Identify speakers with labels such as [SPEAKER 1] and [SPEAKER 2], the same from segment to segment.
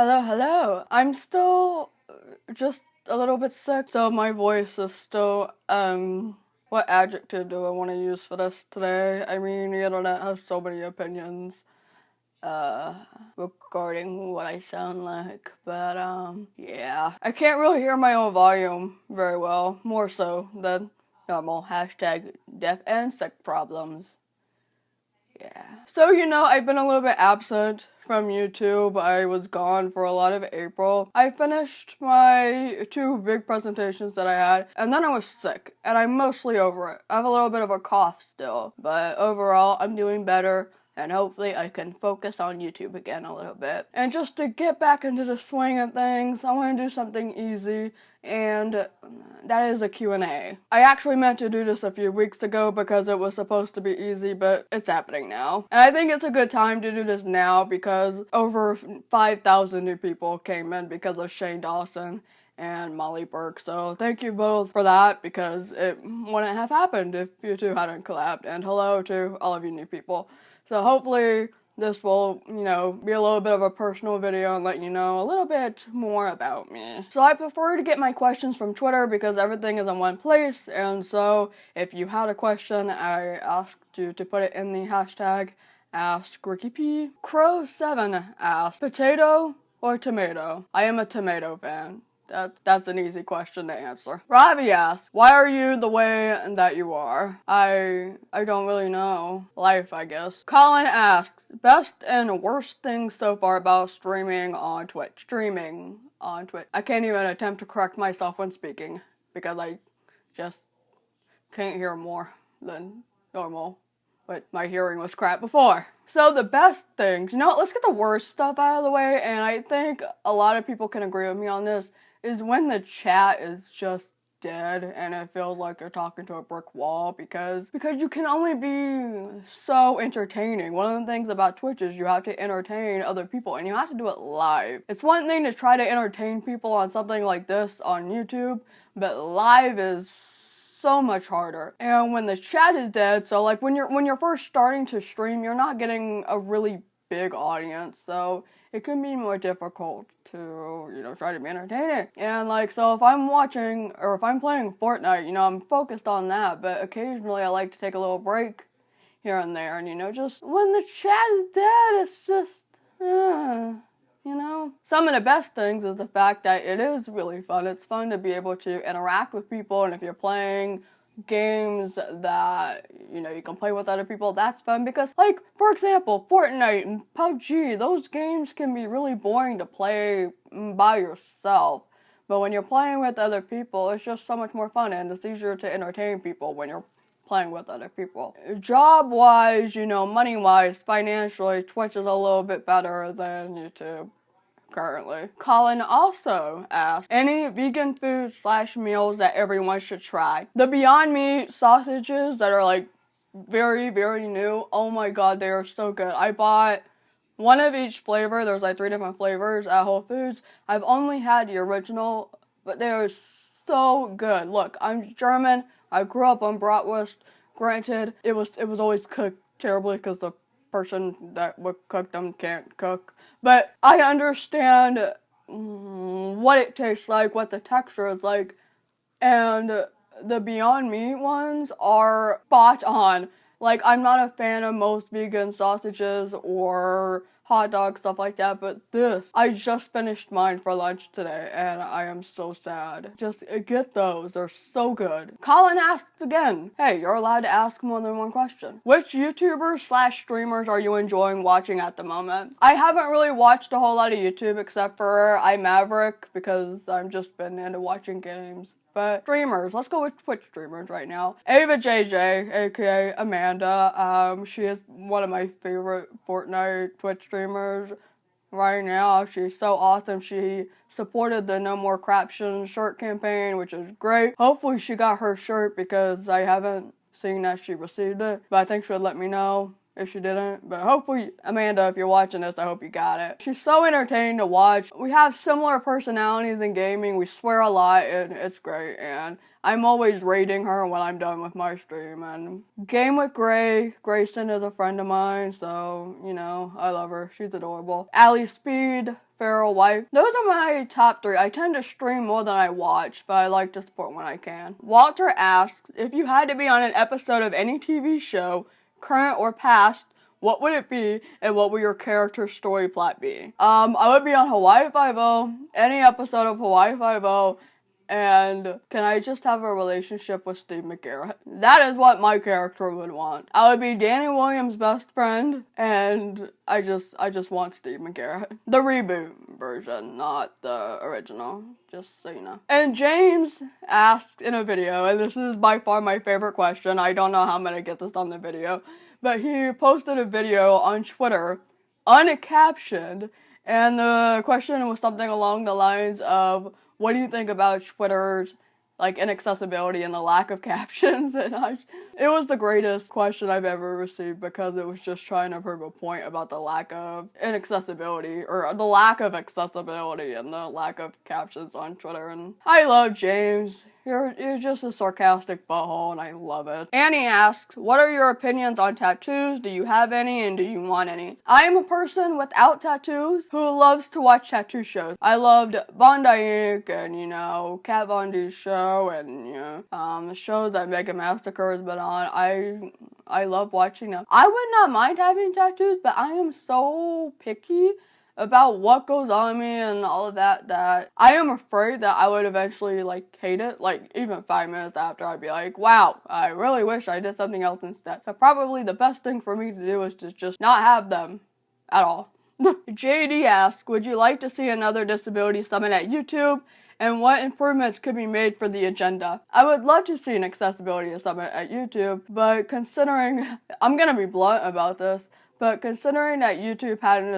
[SPEAKER 1] Hello, hello. I'm still just a little bit sick, so my voice is still, what adjective do I want to use for this today? I mean, the internet has so many opinions, regarding what I sound like, but, yeah. I can't really hear my own volume very well, more so than normal. Hashtag deaf and sick problems. Yeah. So, I've been a little bit absent from YouTube. I was gone for a lot of April. I finished my 2 big presentations that I had, and then I was sick, and I'm mostly over it. I have a little bit of a cough still, but overall, I'm doing better, and hopefully I can focus on YouTube again a little bit. And just to get back into the swing of things, I want to do something easy, and that is a Q&A. I actually meant to do this a few weeks ago because it was supposed to be easy, but it's happening now. And I think it's a good time to do this now because over 5,000 new people came in because of Shane Dawson and Molly Burke. So thank you both for that because it wouldn't have happened if you two hadn't collabed. And hello to all of you new people. So hopefully this will, be a little bit of a personal video and let you know a little bit more about me. So I prefer to get my questions from Twitter because everything is in one place, and so if you had a question, I asked you to put it in the hashtag #AskRikkiP. Crow7 asked, potato or tomato? I am a tomato fan. That's an easy question to answer. Ravi asks, why are you the way that you are? I don't really know. Life, I guess. Colin asks, best and worst things so far about streaming on Twitch. I can't even attempt to correct myself when speaking because I just can't hear more than normal. But my hearing was crap before. So the best things, let's get the worst stuff out of the way, and I think a lot of people can agree with me on this, is when the chat is just dead and it feels like you're talking to a brick wall because you can only be so entertaining. One of the things about Twitch is you have to entertain other people and you have to do it live. It's one thing to try to entertain people on something like this on YouTube, but live is so much harder. And when the chat is dead, so like when you're first starting to stream, you're not getting a really big audience, so it can be more difficult to, try to be entertaining. And so if I'm watching, or if I'm playing Fortnite, I'm focused on that, but occasionally I like to take a little break here and there, and just when the chat is dead, it's just, Some of the best things is the fact that it is really fun. It's fun to be able to interact with people, and if you're playing games that, you can play with other people, that's fun because, for example, Fortnite and PUBG, those games can be really boring to play by yourself. But when you're playing with other people, it's just so much more fun, and it's easier to entertain people when you're playing with other people. Job-wise, money-wise, financially, Twitch is a little bit better than YouTube currently. Colin also asked, any vegan food / meals that everyone should try? The Beyond Meat sausages that are very, very new, oh my god, they are so good. I bought one of each flavor. There's 3 different flavors at Whole Foods. I've only had the original, but they are so good. Look, I'm German. I grew up on bratwurst. Granted, it was always cooked terribly because the person that would cook them can't cook. But I understand what it tastes like, what the texture is like, and the Beyond Meat ones are spot on. I'm not a fan of most vegan sausages or hot dogs, stuff like that, but I just finished mine for lunch today, and I am so sad. Just get those, they're so good. Colin asks again, hey, you're allowed to ask more than one question. Which YouTubers / streamers are you enjoying watching at the moment? I haven't really watched a whole lot of YouTube except for iMaverick because I've just been into watching games. But streamers, let's go with Twitch streamers right now. Ava JJ, aka Amanda, she is one of my favorite Fortnite Twitch streamers right now. She's so awesome. She supported the No More Caption shirt campaign, which is great. Hopefully she got her shirt because I haven't seen that she received it, but I think she'll let me know if she didn't. But hopefully, Amanda, if you're watching this, I hope you got it. She's so entertaining to watch. We have similar personalities in gaming. We swear a lot, and it's great. And I'm always rating her when I'm done with my stream. And Game with Grayson is a friend of mine, so, you know, I love her. She's adorable. Allie Speed, Feral Wife. Those are my top 3. I tend to stream more than I watch, but I like to support when I can. Walter asks, if you had to be on an episode of any TV show, current or past, what would it be, and what would your character's story plot be? I would be on Hawaii Five-0, any episode of Hawaii Five-0, and can I just have a relationship with Steve McGarrett? That is what my character would want. I would be Danny Williams' best friend, and I just want Steve McGarrett. The reboot version, not the original, just so you know. And James asked in a video, and this is by far my favorite question, I don't know how I'm gonna get this on the video, but he posted a video on Twitter, uncaptioned, and the question was something along the lines of, what do you think about Twitter's, like, inaccessibility and the lack of captions? And it was the greatest question I've ever received because it was just trying to prove a point about the lack of inaccessibility, or the lack of accessibility and the lack of captions on Twitter. And I love James. You're just a sarcastic butthole, and I love it. Annie asks, what are your opinions on tattoos? Do you have any, and do you want any? I am a person without tattoos who loves to watch tattoo shows. I loved Bondi Inc. and, you know, Kat Von D's show, and, you know, the shows that Mega Massacre has been on. I love watching them. I would not mind having tattoos, but I am so picky about what goes on me and all of that I am afraid that I would eventually, like, hate it. Like, even 5 minutes after, I'd be like, wow, I really wish I did something else instead. So probably the best thing for me to do is to just not have them at all. JD asks, would you like to see another disability summit at YouTube? And what improvements could be made for the agenda? I would love to see an accessibility summit at YouTube, but considering, I'm gonna be blunt about this, but considering that YouTube had an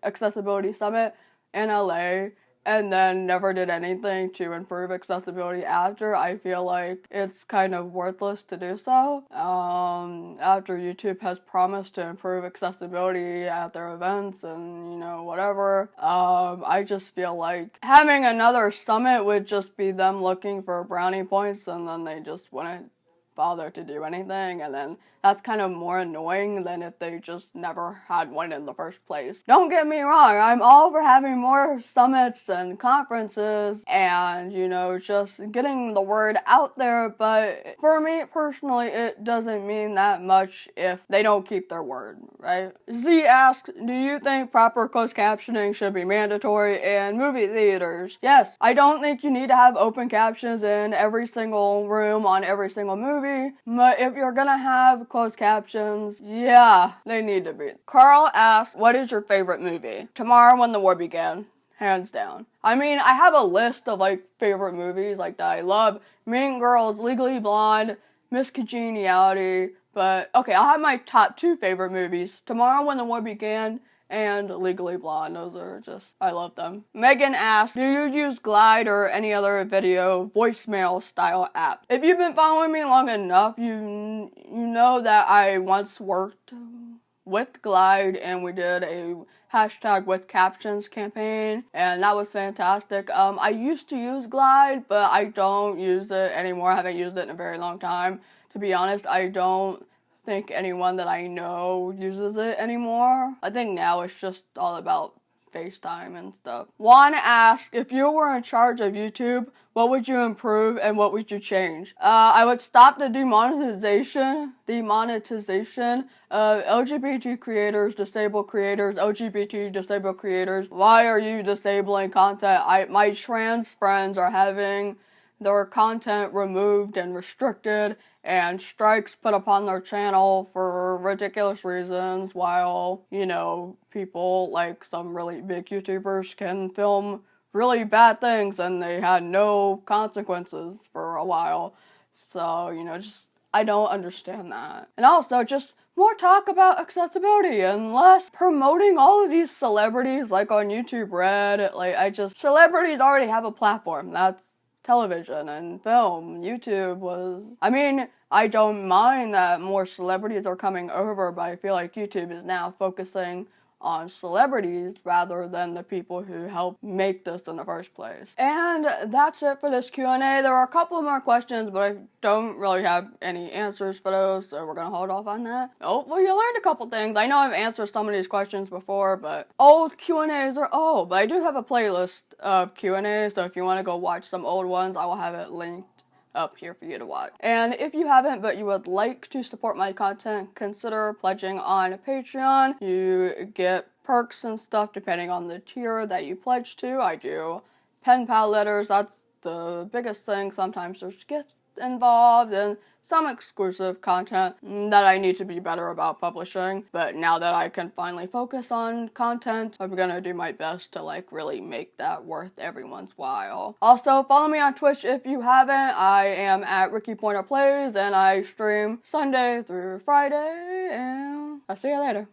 [SPEAKER 1] accessibility summit in LA and then never did anything to improve accessibility after, I feel like it's kind of worthless to do so. After YouTube has promised to improve accessibility at their events and, you know, whatever, I just feel like having another summit would just be them looking for brownie points, and then they just wouldn't bother to do anything, and then that's kind of more annoying than if they just never had one in the first place. Don't get me wrong, I'm all for having more summits and conferences and, you know, just getting the word out there, but for me personally, it doesn't mean that much if they don't keep their word, right? Z asks, do you think proper closed captioning should be mandatory in movie theaters? Yes, I don't think you need to have open captions in every single room on every single movie, but if you're gonna have closed captions, yeah, they need to be. Carl asks, what is your favorite movie? Tomorrow When the War Began. Hands down. I mean, I have a list of, like, favorite movies, like, that I love. Mean Girls, Legally Blonde, Miss Congeniality, but, okay, I'll have my top 2 favorite movies. Tomorrow When the War Began and Legally Blonde. Those are just, I love them. Megan asks, do you use Glide or any other video voicemail style app? If you've been following me long enough, you know that I once worked with Glide and we did a hashtag with captions campaign, and that was fantastic. I used to use Glide, but I don't use it anymore. I haven't used it in a very long time. To be honest, I don't think anyone that I know uses it anymore. I think now it's just all about FaceTime and stuff. Juan asked, if you were in charge of YouTube, what would you improve and what would you change? I would stop the demonetization of LGBT creators, disabled creators, LGBT disabled creators. Why are you disabling content? My trans friends are having their content removed and restricted and strikes put upon their channel for ridiculous reasons, while, you know, people like some really big YouTubers can film really bad things and they had no consequences for a while. So, you know, just, I don't understand that. And also, just more talk about accessibility and less promoting all of these celebrities, like on YouTube Red. Like, celebrities already have a platform. That's television and film. YouTube was, I mean, I don't mind that more celebrities are coming over, but I feel like YouTube is now focusing on celebrities rather than the people who helped make this in the first place. And that's it for this Q&A. There are a couple more questions, but I don't really have any answers for those, so we're gonna hold off on that. Hopefully you learned a couple things. I know I've answered some of these questions before, but old Q&As are old. But I do have a playlist of Q&As, so if you want to go watch some old ones, I will have it linked up here for you to watch. And if you haven't but you would like to support my content, consider pledging on Patreon. You get perks and stuff depending on the tier that you pledge to. I do pen pal letters, that's the biggest thing. Sometimes there's gifts involved and some exclusive content that I need to be better about publishing, but now that I can finally focus on content, I'm gonna do my best to like really make that worth everyone's while. Also, follow me on Twitch if you haven't. I am at Rikki Poynter Plays, and I stream Sunday through Friday, and I'll see you later.